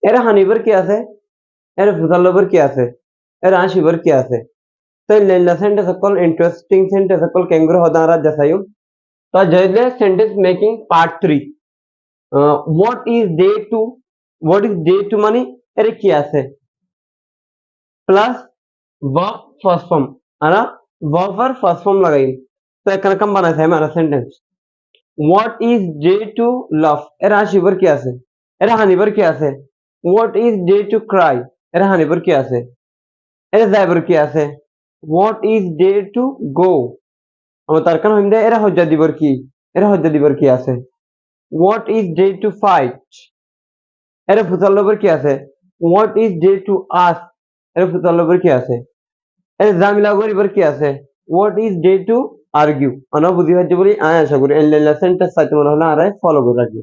এর হানিবার কি আছে এর ফুসালবার কি আছে এর আশিবার কি আছে তো লেলা সেন্টেন্স সকল ইন্টারেস্টিং সেন্টেন্স সকল কেঙ্গুর হদারা জাসায়ু তো জয়লে sentence making part 3 what is day to what is day to মানে এর কি আছে প্লাস verb first form আরা verb আর first form লাগাই তো এখানে কাম বানাইছে আমার sentence what is day to love এর আশিবার কি আছে এর হানিবার কি আছে what is day to cry এর হানিবার কি আছে এর যাইবার কি আছে what is day to go আমার তার কারণ হইন্দে এর হজ্জা দিবার কি এর হজ্জা দিবার কি আছে what is day to fight এর ফুসাল লবার কি আছে what is day to ask এর ফুসাল লবার কি আছে এর জামিলা করিবার কি আছে what is day to argue আনা বুঝি হচ্ছে বলি আয় আশা করি এই সেন্টেন্স সাইতে মনে হলো আর ফলো করে রাখবে